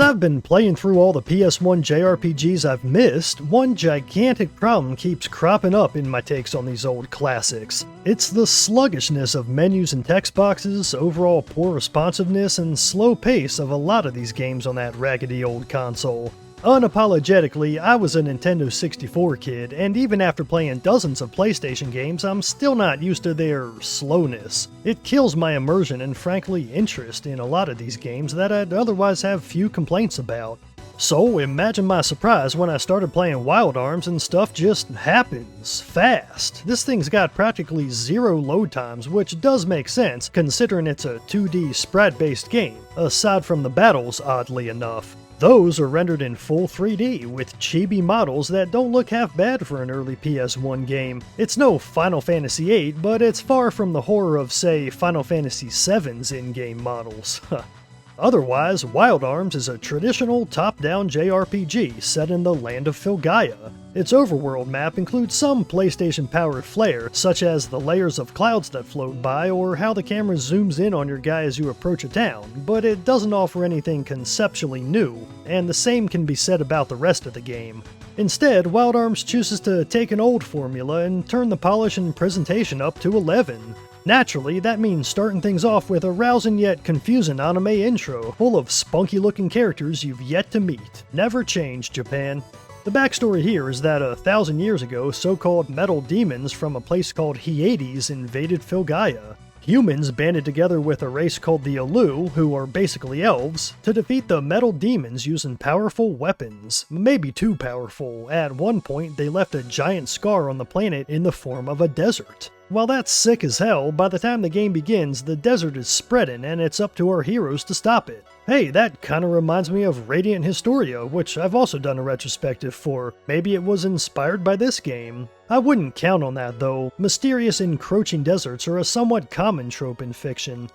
I've been playing through all the PS1 JRPGs I've missed, one gigantic problem keeps cropping up in my takes on these old classics. It's the sluggishness of menus and text boxes, overall poor responsiveness, and slow pace of a lot of these games on that raggedy old console. Unapologetically, I was a Nintendo 64 kid, and even after playing dozens of PlayStation games, I'm still not used to their slowness. It kills my immersion and frankly interest in a lot of these games that I'd otherwise have few complaints about. So imagine my surprise when I started playing Wild Arms and stuff just happens, fast. This thing's got practically zero load times, which does make sense considering it's a 2D sprite-based game, aside from the battles oddly enough. Those are rendered in full 3D, with chibi models that don't look half bad for an early PS1 game. It's no Final Fantasy VIII, but it's far from the horror of, say, Final Fantasy VII's in-game models. Otherwise, Wild Arms is a traditional top-down JRPG set in the land of Filgaia. Its overworld map includes some PlayStation-powered flair, such as the layers of clouds that float by or how the camera zooms in on your guy as you approach a town, but it doesn't offer anything conceptually new, and the same can be said about the rest of the game. Instead, Wild Arms chooses to take an old formula and turn the polish and presentation up to 11. Naturally, that means starting things off with a rousing yet confusing anime intro, full of spunky-looking characters you've yet to meet. Never change, Japan. The backstory here is that 1,000 years ago, so-called metal demons from a place called Hyades invaded Filgaia. Humans banded together with a race called the Alu, who are basically elves, to defeat the metal demons using powerful weapons. Maybe too powerful. At one point, they left a giant scar on the planet in the form of a desert. While that's sick as hell, by the time the game begins, the desert is spreading and it's up to our heroes to stop it. Hey, that kinda reminds me of Radiant Historia, which I've also done a retrospective for. Maybe it was inspired by this game. I wouldn't count on that though. Mysterious encroaching deserts are a somewhat common trope in fiction.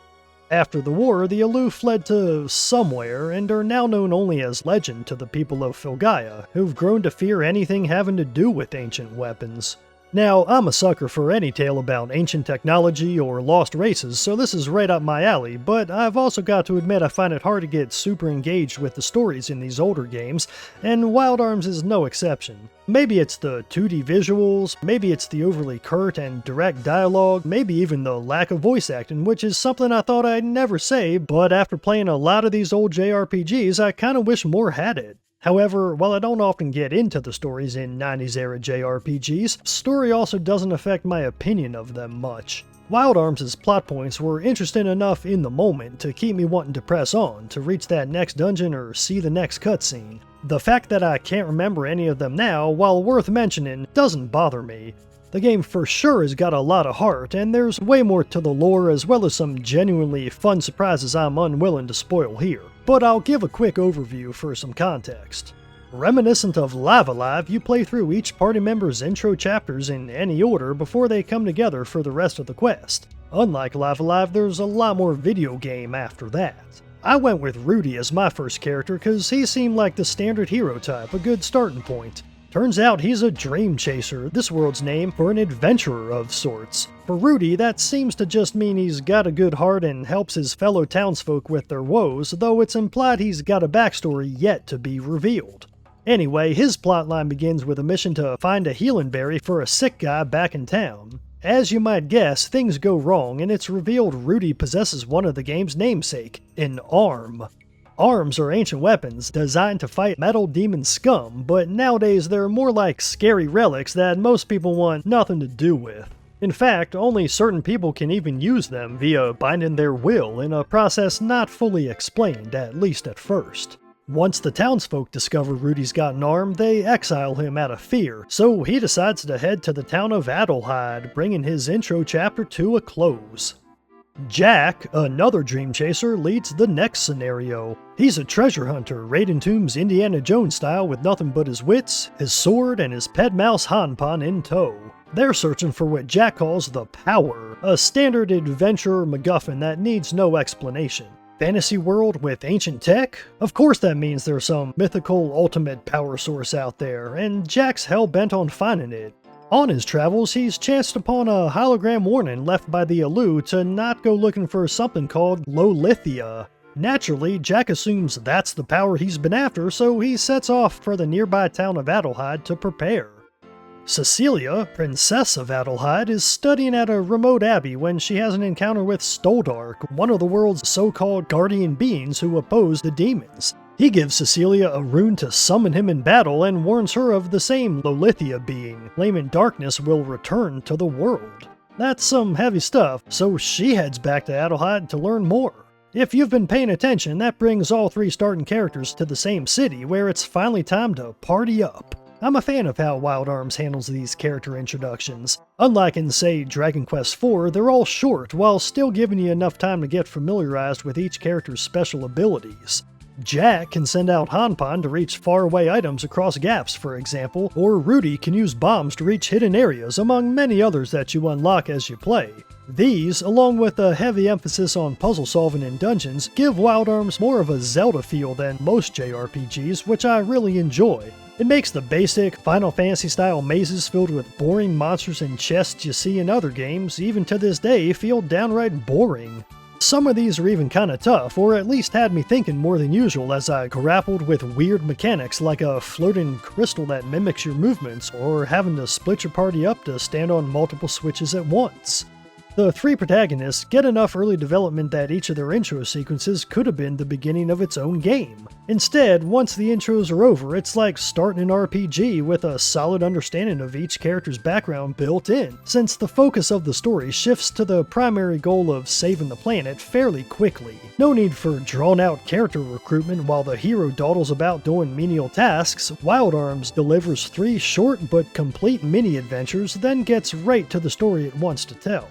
After the war, the Alu fled to somewhere and are now known only as legend to the people of Filgaia, who've grown to fear anything having to do with ancient weapons. Now, I'm a sucker for any tale about ancient technology or lost races, so this is right up my alley, but I've also got to admit I find it hard to get super engaged with the stories in these older games, and Wild Arms is no exception. Maybe it's the 2D visuals, maybe it's the overly curt and direct dialogue, maybe even the lack of voice acting, which is something I thought I'd never say, but after playing a lot of these old JRPGs, I kinda wish more had it. However, while I don't often get into the stories in 90s era JRPGs, story also doesn't affect my opinion of them much. Wild Arms' plot points were interesting enough in the moment to keep me wanting to press on, to reach that next dungeon or see the next cutscene. The fact that I can't remember any of them now, while worth mentioning, doesn't bother me. The game for sure has got a lot of heart, and there's way more to the lore as well as some genuinely fun surprises I'm unwilling to spoil here. But I'll give a quick overview for some context. Reminiscent of Live Alive, you play through each party member's intro chapters in any order before they come together for the rest of the quest. Unlike Live Alive, there's a lot more video game after that. I went with Rudy as my first character cause he seemed like the standard hero type, a good starting point. Turns out he's a dream chaser, this world's name for an adventurer of sorts. For Rudy, that seems to just mean he's got a good heart and helps his fellow townsfolk with their woes, though it's implied he's got a backstory yet to be revealed. Anyway, his plotline begins with a mission to find a healing berry for a sick guy back in town. As you might guess, things go wrong, and it's revealed Rudy possesses one of the game's namesake, an arm. Arms are ancient weapons designed to fight metal demon scum, but nowadays they're more like scary relics that most people want nothing to do with. In fact, only certain people can even use them via binding their will in a process not fully explained, at least at first. Once the townsfolk discover Rudy's got an arm, they exile him out of fear, so he decides to head to the town of Adelheid, bringing his intro chapter to a close. Jack, another dream chaser, leads the next scenario. He's a treasure hunter, raiding tombs Indiana Jones style with nothing but his wits, his sword, and his pet mouse Hanpan in tow. They're searching for what Jack calls the Power, a standard adventure MacGuffin that needs no explanation. Fantasy world with ancient tech? Of course that means there's some mythical ultimate power source out there, and Jack's hell-bent on finding it. On his travels, he's chanced upon a hologram warning left by the Alu to not go looking for something called Lolithia. Naturally, Jack assumes that's the power he's been after, so he sets off for the nearby town of Adelheid to prepare. Cecilia, Princess of Adelheid, is studying at a remote abbey when she has an encounter with Stoldark, one of the world's so-called guardian beings who oppose the demons. He gives Cecilia a rune to summon him in battle and warns her of the same Lolithia being, claiming darkness will return to the world. That's some heavy stuff, so she heads back to Adelheid to learn more. If you've been paying attention, that brings all three starting characters to the same city, where it's finally time to party up. I'm a fan of how Wild Arms handles these character introductions. Unlike in, say, Dragon Quest IV, they're all short, while still giving you enough time to get familiarized with each character's special abilities. Jack can send out Hanpan to reach faraway items across gaps, for example, or Rudy can use bombs to reach hidden areas, among many others that you unlock as you play. These, along with a heavy emphasis on puzzle solving in dungeons, give Wild Arms more of a Zelda feel than most JRPGs, which I really enjoy. It makes the basic Final Fantasy style mazes filled with boring monsters and chests you see in other games, even to this day, feel downright boring. Some of these are even kinda tough, or at least had me thinking more than usual as I grappled with weird mechanics like a floating crystal that mimics your movements, or having to split your party up to stand on multiple switches at once. The three protagonists get enough early development that each of their intro sequences could have been the beginning of its own game. Instead, once the intros are over, it's like starting an RPG with a solid understanding of each character's background built in, since the focus of the story shifts to the primary goal of saving the planet fairly quickly. No need for drawn-out character recruitment while the hero dawdles about doing menial tasks. Wild Arms delivers 3 short but complete mini-adventures, then gets right to the story it wants to tell.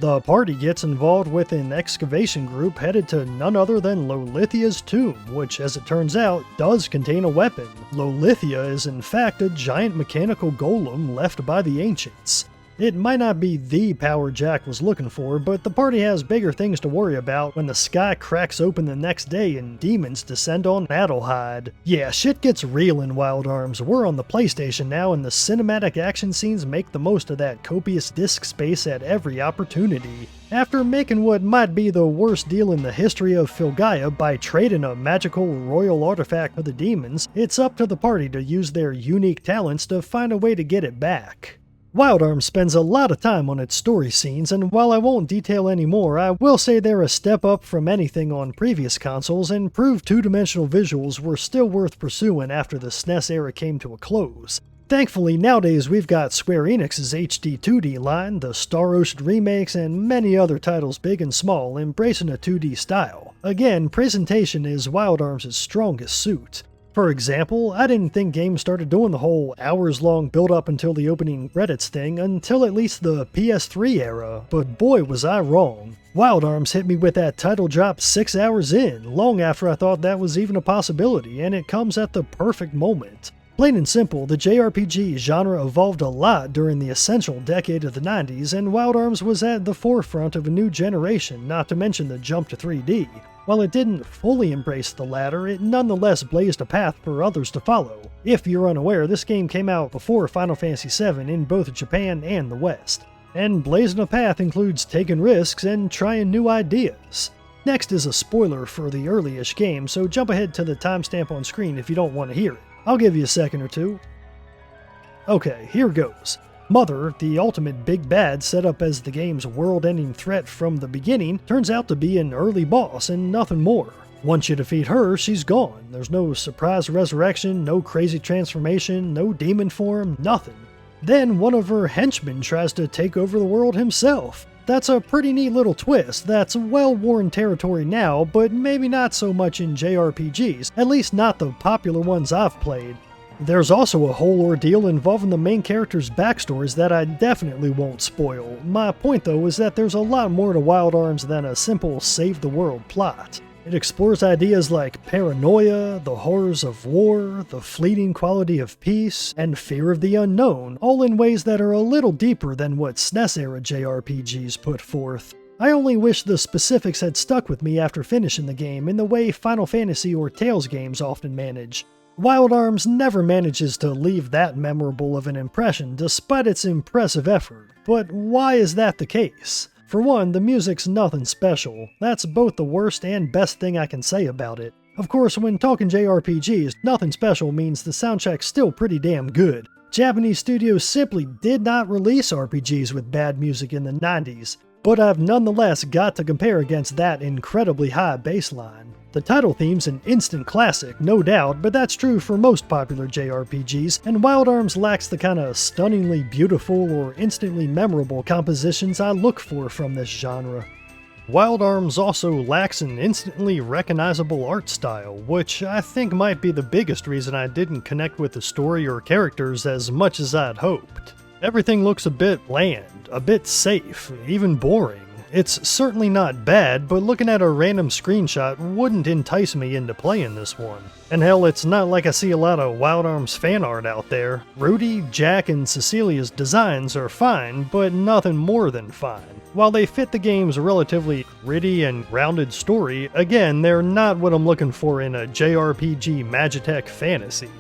The party gets involved with an excavation group headed to none other than Lolithia's tomb, which, as it turns out, does contain a weapon. Lolithia is in fact a giant mechanical golem left by the ancients. It might not be the power Jack was looking for, but the party has bigger things to worry about when the sky cracks open the next day and demons descend on Adelheid. Yeah, shit gets real in Wild Arms. We're on the PlayStation now, and the cinematic action scenes make the most of that copious disk space at every opportunity. After making what might be the worst deal in the history of Filgaia by trading a magical royal artifact for the demons, it's up to the party to use their unique talents to find a way to get it back. Wild Arms spends a lot of time on its story scenes, and while I won't detail any more, I will say they're a step up from anything on previous consoles, and prove two-dimensional visuals were still worth pursuing after the SNES era came to a close. Thankfully, nowadays we've got Square Enix's HD 2D line, the Star Ocean remakes, and many other titles big and small embracing a 2D style. Again, presentation is Wild Arms' strongest suit. For example, I didn't think games started doing the whole hours-long build-up until the opening credits thing until at least the PS3 era, but boy was I wrong. Wild Arms hit me with that title drop 6 hours in, long after I thought that was even a possibility, and it comes at the perfect moment. Plain and simple, the JRPG genre evolved a lot during the essential decade of the 90s, and Wild Arms was at the forefront of a new generation, not to mention the jump to 3D. While it didn't fully embrace the latter, it nonetheless blazed a path for others to follow. If you're unaware, this game came out before Final Fantasy VII in both Japan and the West. And blazing a path includes taking risks and trying new ideas. Next is a spoiler for the early-ish game, so jump ahead to the timestamp on screen if you don't want to hear it. I'll give you a second or two. Okay, here goes. Mother, the ultimate big bad set up as the game's world-ending threat from the beginning, turns out to be an early boss and nothing more. Once you defeat her, she's gone. There's no surprise resurrection, no crazy transformation, no demon form, nothing. Then one of her henchmen tries to take over the world himself. That's a pretty neat little twist that's well-worn territory now, but maybe not so much in JRPGs, at least not the popular ones I've played. There's also a whole ordeal involving the main character's backstories that I definitely won't spoil. My point though is that there's a lot more to Wild Arms than a simple save-the-world plot. It explores ideas like paranoia, the horrors of war, the fleeting quality of peace, and fear of the unknown, all in ways that are a little deeper than what SNES-era JRPGs put forth. I only wish the specifics had stuck with me after finishing the game in the way Final Fantasy or Tales games often manage. Wild Arms never manages to leave that memorable of an impression despite its impressive effort, but why is that the case? For one, the music's nothing special. That's both the worst and best thing I can say about it. Of course, when talking JRPGs, nothing special means the soundtrack's still pretty damn good. Japanese studios simply did not release RPGs with bad music in the 90s, but I've nonetheless got to compare against that incredibly high baseline. The title theme's an instant classic, no doubt, but that's true for most popular JRPGs, and Wild Arms lacks the kind of stunningly beautiful or instantly memorable compositions I look for from this genre. Wild Arms also lacks an instantly recognizable art style, which I think might be the biggest reason I didn't connect with the story or characters as much as I'd hoped. Everything looks a bit bland, a bit safe, even boring. It's certainly not bad, but looking at a random screenshot wouldn't entice me into playing this one. And hell, it's not like I see a lot of Wild Arms fan art out there. Rudy, Jack, and Cecilia's designs are fine, but nothing more than fine. While they fit the game's relatively gritty and grounded story, again, they're not what I'm looking for in a JRPG Magitech fantasy.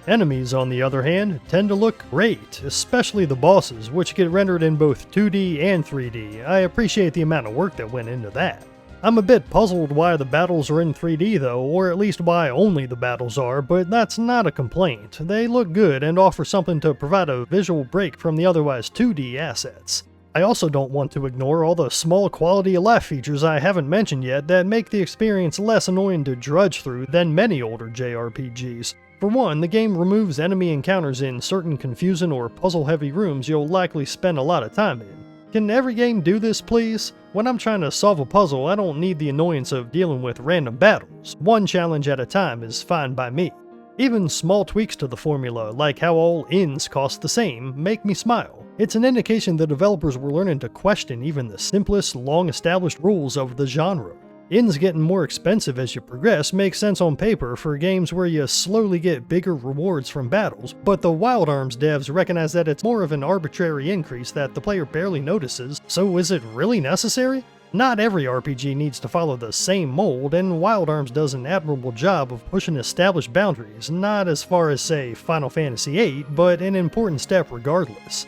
Enemies, on the other hand, tend to look great, especially the bosses, which get rendered in both 2D and 3D. I appreciate the amount of work that went into that. I'm a bit puzzled why the battles are in 3D though, or at least why only the battles are, but that's not a complaint. They look good and offer something to provide a visual break from the otherwise 2D assets. I also don't want to ignore all the small quality of life features I haven't mentioned yet that make the experience less annoying to drudge through than many older JRPGs. For one, the game removes enemy encounters in certain confusing or puzzle-heavy rooms you'll likely spend a lot of time in. Can every game do this, please? When I'm trying to solve a puzzle, I don't need the annoyance of dealing with random battles. One challenge at a time is fine by me. Even small tweaks to the formula, like how all inns cost the same, make me smile. It's an indication the developers were learning to question even the simplest, long-established rules of the genre. Inns getting more expensive as you progress makes sense on paper for games where you slowly get bigger rewards from battles, but the Wild Arms devs recognize that it's more of an arbitrary increase that the player barely notices, so is it really necessary? Not every RPG needs to follow the same mold, and Wild Arms does an admirable job of pushing established boundaries, not as far as, say, Final Fantasy VIII, but an important step regardless.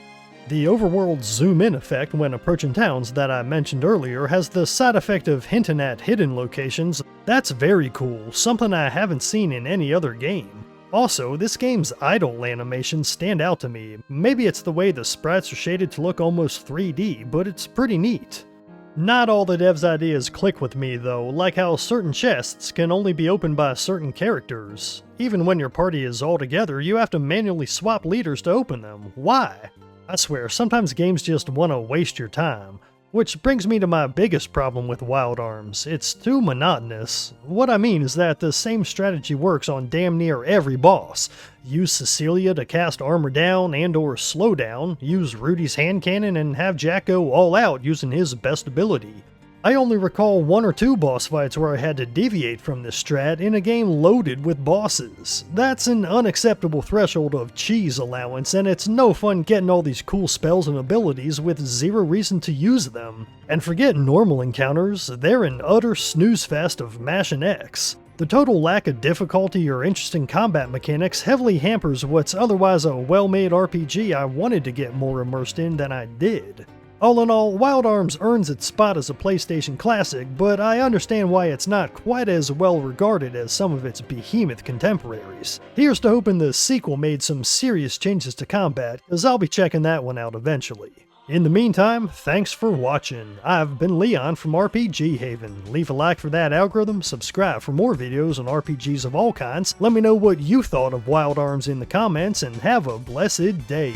The overworld zoom-in effect when approaching towns that I mentioned earlier has the side effect of hinting at hidden locations. That's very cool, something I haven't seen in any other game. Also, this game's idle animations stand out to me. Maybe it's the way the sprites are shaded to look almost 3D, but it's pretty neat. Not all the devs' ideas click with me though, like how certain chests can only be opened by certain characters. Even when your party is all together, you have to manually swap leaders to open them. Why? I swear, sometimes games just want to waste your time. Which brings me to my biggest problem with Wild Arms. It's too monotonous. What I mean is that the same strategy works on damn near every boss. Use Cecilia to cast armor down and or slow down, use Rudy's hand cannon and have Jack go all out using his best ability. I only recall 1 or 2 boss fights where I had to deviate from this strat in a game loaded with bosses. That's an unacceptable threshold of cheese allowance, and it's no fun getting all these cool spells and abilities with zero reason to use them. And forget normal encounters, they're an utter snooze fest of mashing X. The total lack of difficulty or interesting combat mechanics heavily hampers what's otherwise a well-made RPG I wanted to get more immersed in than I did. All in all, Wild Arms earns its spot as a PlayStation classic, but I understand why it's not quite as well regarded as some of its behemoth contemporaries. Here's to hoping the sequel made some serious changes to combat, as I'll be checking that one out eventually. In the meantime, thanks for watching. I've been Leon from RPG Haven. Leave a like for that algorithm, subscribe for more videos on RPGs of all kinds, let me know what you thought of Wild Arms in the comments, and have a blessed day.